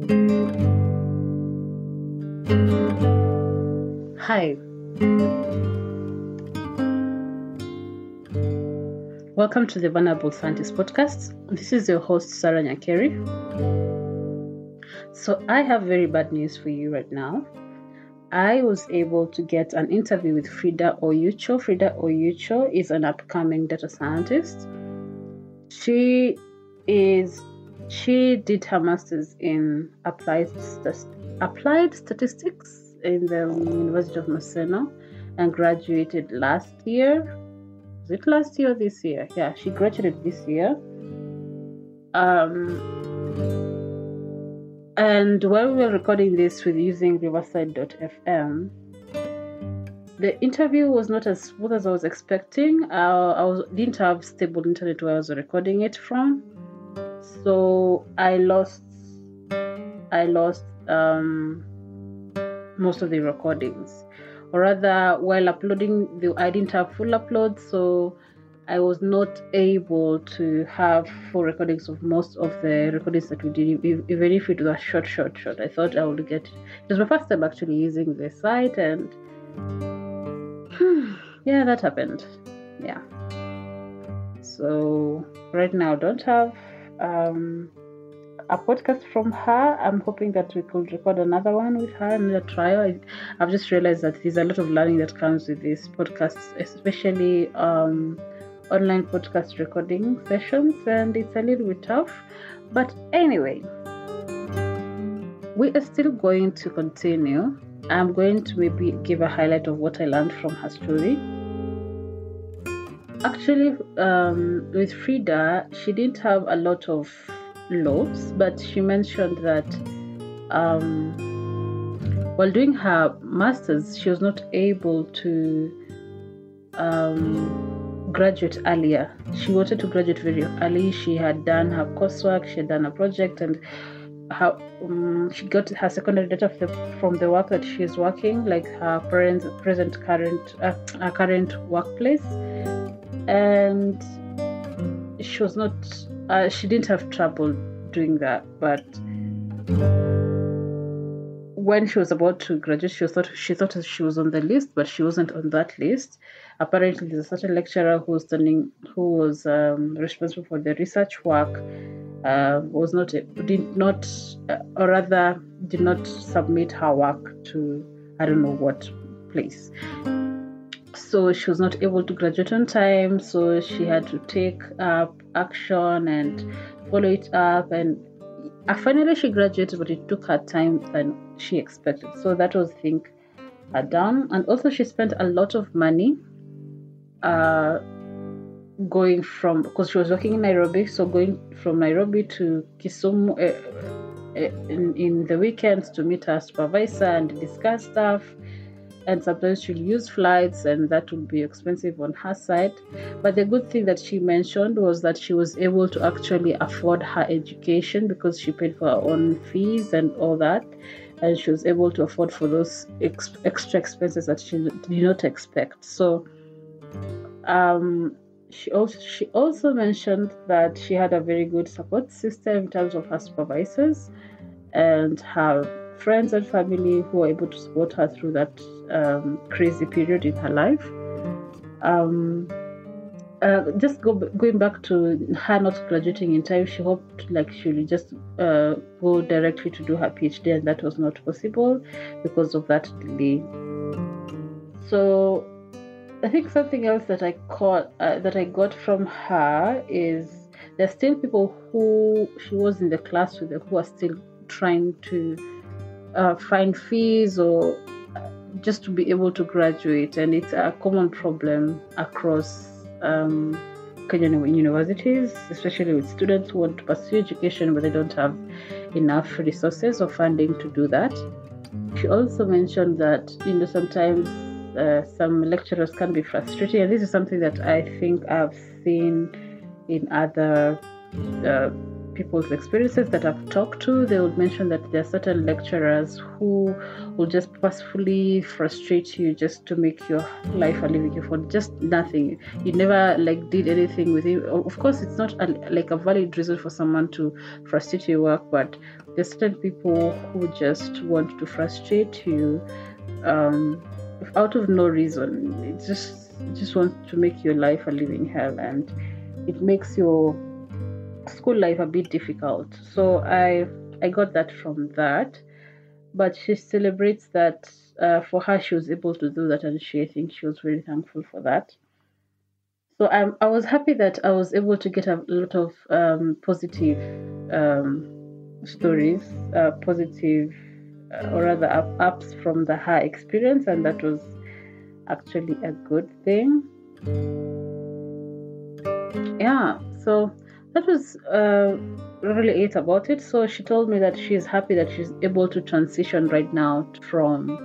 Hi. Welcome to the Vulnerable Scientist podcast. This is your host, Sarah Nyakeri. So I have very bad news for you right now. I was able to get an interview with Frida Oyucho. Frida Oyucho is an upcoming data scientist. She did her master's in applied statistics in the University of Maseno and graduated last year. Was it last year or this year? Yeah, she graduated this year. And while we were recording this with using Riverside.fm, the interview was not as smooth as I was expecting. Didn't have stable internet where I was recording it from, so I lost most of the recordings, or rather, while uploading, I didn't have full upload, so I was not able to have full recordings of most of the recordings that we did, even if it was short. I thought I would get it. It was my first time actually using the site, and yeah, that happened. Yeah. So right now, I don't have a podcast from her. I'm hoping that we could record another one with her, another trial. I've just realized that there's a lot of learning that comes with these podcasts, especially online podcast recording sessions, and it's a little bit tough. But anyway, we are still going to continue. I'm going to maybe give a highlight of what I learned from her story. Actually, with Frida, she didn't have a lot of loads, but she mentioned that while doing her master's, she was not able to graduate earlier. She wanted to graduate very early. She had done her coursework, she had done a project, and she got her secondary data from the work that she is working, like her current workplace, and she was not. She didn't have trouble doing that, but when she was about to graduate, she thought she was on the list, but she wasn't on that list. Apparently, there's a certain lecturer who was responsible for the research work, did not submit her work to I don't know what place. So she was not able to graduate on time, so she had to take up action and follow it up, and finally she graduated, but it took her time than she expected. So that was the thing her down. And also she spent a lot of money going from, because she was working in Nairobi, so going from Nairobi to Kisumu in the weekends to meet her supervisor and discuss stuff. And sometimes she'll use flights, and that would be expensive on her side. But the good thing that she mentioned was that she was able to actually afford her education because she paid for her own fees and all that, and she was able to afford for those extra expenses that she did not expect. So she also mentioned that she had a very good support system in terms of her supervisors and her friends and family who were able to support her through that crazy period in her life. Just going back to her not graduating in time, she hoped she would just go directly to do her PhD, and that was not possible because of that delay. So I think something else that I got from her is there's still people who she was in the class with who are still trying to find fees or just to be able to graduate, and it's a common problem across Kenyan universities, especially with students who want to pursue education but they don't have enough resources or funding to do that. She also mentioned that sometimes some lecturers can be frustrating, and this is something that I think I've seen in other people's experiences that I've talked to, they would mention that there are certain lecturers who will just purposefully frustrate you just to make your life a living for just nothing. You never like did anything with it. Of course, it's not like a valid reason for someone to frustrate your work, but there's certain people who just want to frustrate you out of no reason. It just wants to make your life a living hell, and it makes your school life a bit difficult. So I got that from that, but she celebrates that for her she was able to do that, and I think she was very thankful for that. So I was happy that I was able to get a lot of positive stories, positive or rather ups from her experience, and that was actually a good thing. Yeah, so that was really it about it. So she told me that she's happy that she's able to transition right now from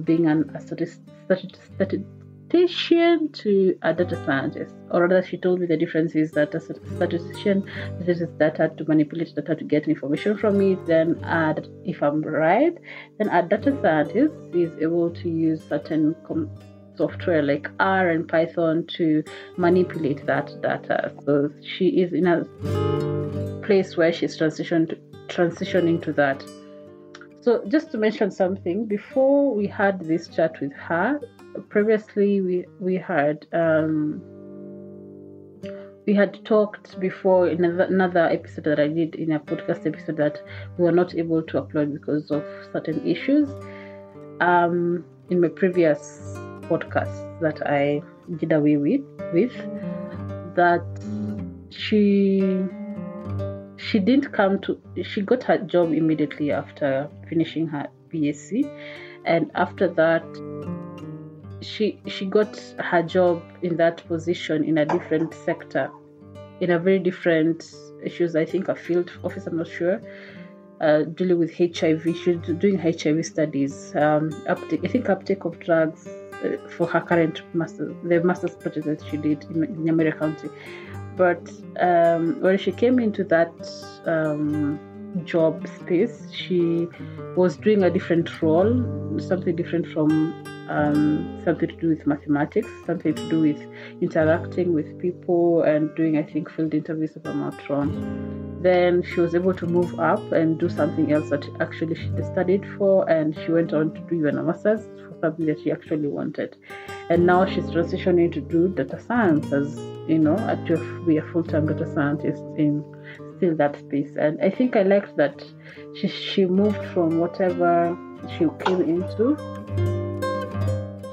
being a statistician to a data scientist. Or rather, she told me the difference is that a statistician uses data to manipulate data to get information from it. Then, if I'm right, then a data scientist is able to use certain software like R and Python to manipulate that data. So she is in a place where she's transitioning to that. So just to mention something, before we had this chat with her, previously we had talked before in another episode that I did, in a podcast episode, that we were not able to upload because of certain issues in my previous podcast that I did away with that she didn't come to. She got her job immediately after finishing her BSc, and after that she got her job in that position in a different sector, in a very different issues. I think a field office, I'm not sure, dealing with HIV. She's doing HIV studies, uptake of drugs for her current master's project that she did in Nyamira County. But when she came into that job space, she was doing a different role, something different from something to do with mathematics, something to do with interacting with people and doing, I think, field interviews, if I'm not wrong. Then she was able to move up and do something else that actually she studied for, and she went on to do even a master's for something that she actually wanted. And now she's transitioning to do data science, as you know, to be a full-time data scientist in still that space. And I think I liked that she moved from whatever she came into.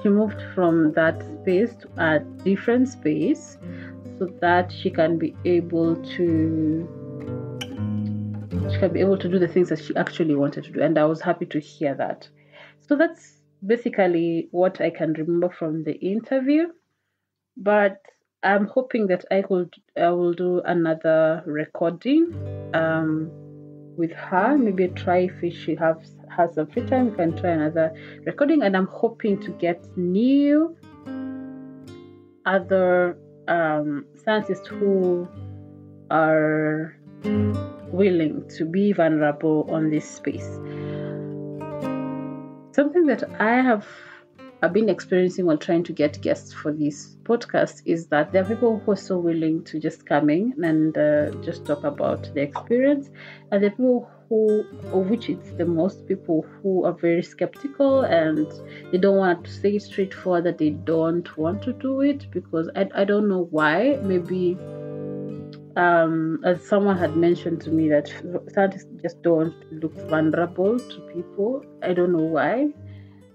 She moved from that space to a different space so that she can be able to do the things that she actually wanted to do. And I was happy to hear that. So that's basically what I can remember from the interview. But I'm hoping that I will do another recording with her. Maybe try if she has some free time, we can try another recording. And I'm hoping to get new other scientists who are willing to be vulnerable on this space. Something that I've been experiencing while trying to get guests for this podcast is that there are people who are so willing to just come in and just talk about their experience, and there are people of which it's the most, people who are very skeptical and they don't want to say straightforward that they don't want to do it, because I don't know why. Maybe as someone had mentioned to me, that scientists just don't look vulnerable to people. I don't know why.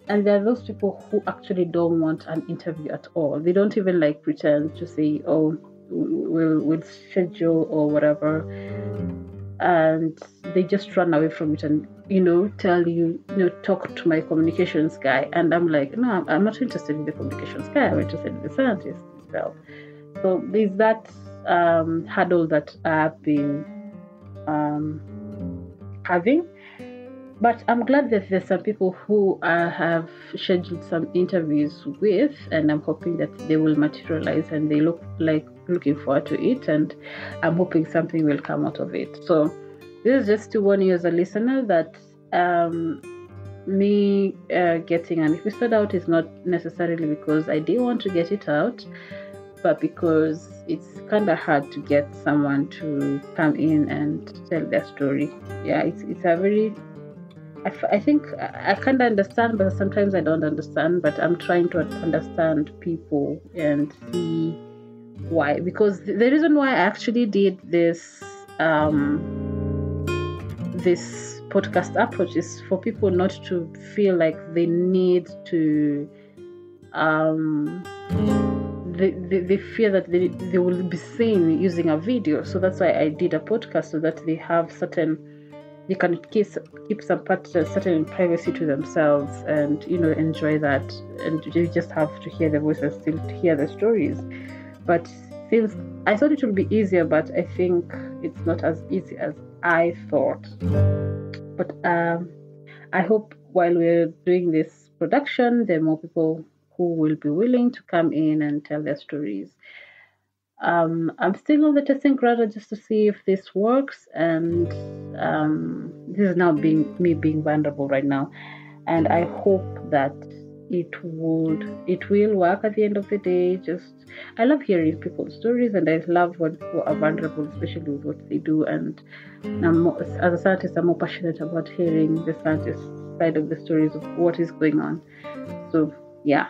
And there are those people who actually don't want an interview at all. They don't even like pretend to say, oh, we'll schedule or whatever. And they just run away from it and, tell you, talk to my communications guy. And I'm like, no, I'm not interested in the communications guy. I'm interested in the scientist itself. So there's that hurdle that I've been having. But I'm glad that there's some people who I have scheduled some interviews with, and I'm hoping that they will materialize and they look like looking forward to it, and I'm hoping something will come out of it. So this is just to warn you as a listener that me getting an episode out is not necessarily because I didn't want to get it out, but because it's kind of hard to get someone to come in and tell their story. Yeah, it's a very, I think I kind of understand, but sometimes I don't understand. But I'm trying to understand people and see why. Because the reason why I actually did this this podcast approach is for people not to feel like they need to they fear that they will be seen using a video. So that's why I did a podcast, so that they have they can keep some certain privacy to themselves, and enjoy that, and you just have to hear the voices, still to hear the stories. But since I thought it would be easier, but I think it's not as easy as I thought. But I hope while we're doing this production, there are more people who will be willing to come in and tell their stories. I'm still on the testing ground just to see if this works, and this is now me being vulnerable right now, and I hope that it will work at the end of the day. I love hearing people's stories, and I love when people are vulnerable, especially with what they do. And as a scientist, I'm more passionate about hearing the scientist side of the stories of what is going on. So yeah.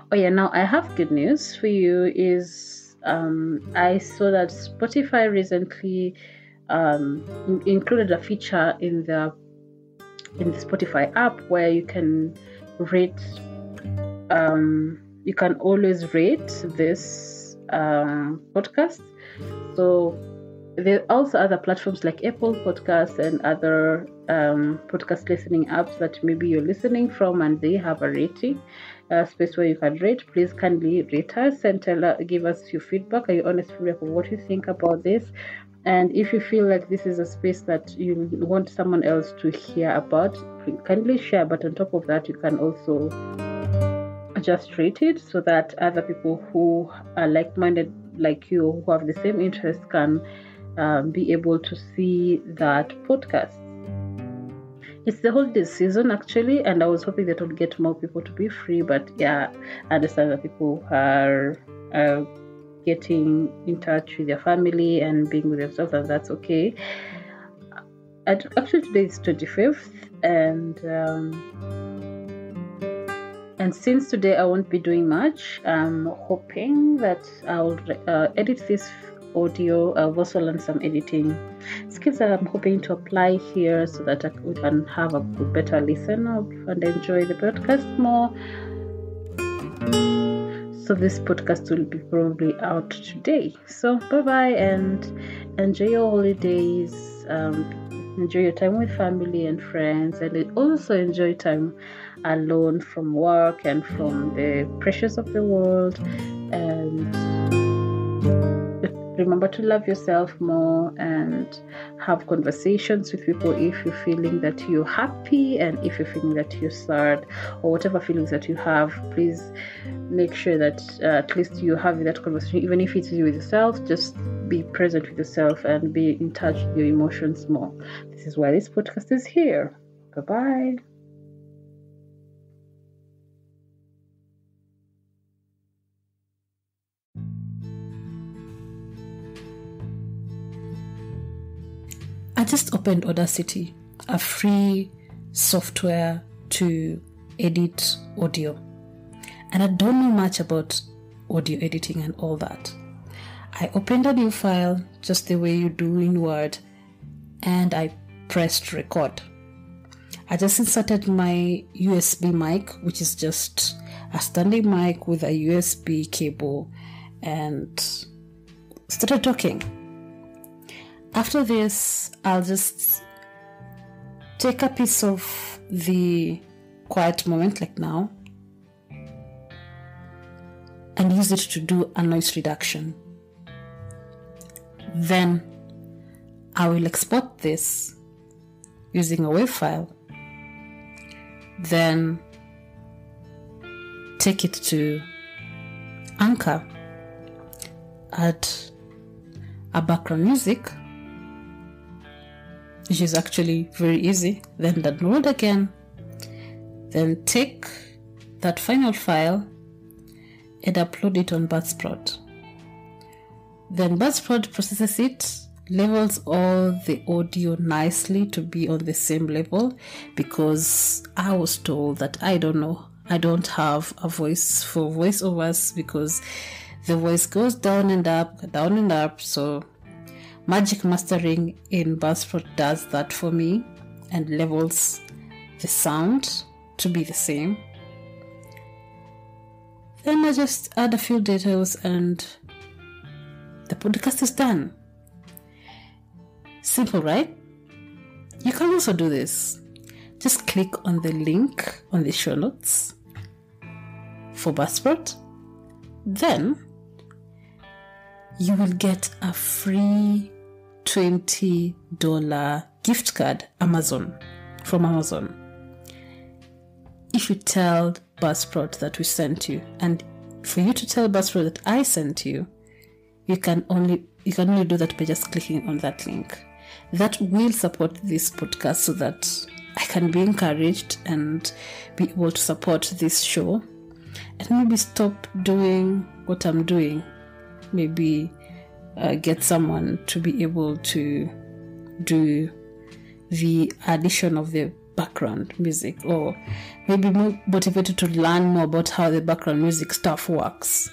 Oh yeah, now I have good news for you. Is I saw that Spotify recently included a feature in the Spotify app where you can rate. You can always rate this podcast. So there are also other platforms like Apple Podcasts and other podcast listening apps that maybe you're listening from, and they have a rating space where you can rate. Please kindly rate us and give us your feedback, your honest feedback of what you think about this. And if you feel like this is a space that you want someone else to hear about, kindly share. But on top of that, you can also just rate it so that other people who are like-minded like you, who have the same interests, can be able to see that podcast. It's the holiday season actually, and I was hoping that I would get more people to be free, but yeah, I understand that people are getting in touch with their family and being with themselves, and that's okay. Actually, today is 25th, and since today I won't be doing much, I'm hoping that I'll edit this audio. I've also learned some editing skills that I'm hoping to apply here, so that we can have a better listen of and enjoy the podcast more. So this podcast will be probably out today. So bye and enjoy your holidays. Enjoy your time with family and friends, and also enjoy time alone from work and from the pressures of the world. And remember to love yourself more and have conversations with people if you're feeling that you're happy, and if you're feeling that you're sad, or whatever feelings that you have. Please make sure that at least you have that conversation, even if it's you with yourself. Just be present with yourself and be in touch with your emotions more. This is why this podcast is here. Bye-bye. I just opened Audacity, a free software to edit audio. And I don't know much about audio editing and all that. I opened a new file just the way you do in Word, and I pressed record. I just inserted my USB mic, which is just a standing mic with a USB cable, and started talking. After this, I'll just take a piece of the quiet moment, like now, and use it to do a noise reduction. Then I will export this using a WAV file, then take it to Anchor, add a background music, which is actually very easy, then download again, then take that final file and upload it on Buzzsprout. Then Buzzsprout processes it, levels all the audio nicely to be on the same level, because I was told that I don't have a voice for voiceovers because the voice goes down and up. So Magic Mastering in Buzzsprout does that for me and levels the sound to be the same. Then I just add a few details and the podcast is done. Simple, right? You can also do this. Just click on the link on the show notes for Buzzsprout. Then you will get a free $20 gift card from Amazon. If you tell Buzzsprout that we sent you, and for you to tell Buzzsprout that I sent you, you can only do that by just clicking on that link. That will support this podcast so that I can be encouraged and be able to support this show, and maybe stop doing what I'm doing. Maybe get someone to be able to do the addition of the background music, or maybe more motivated to learn more about how the background music stuff works.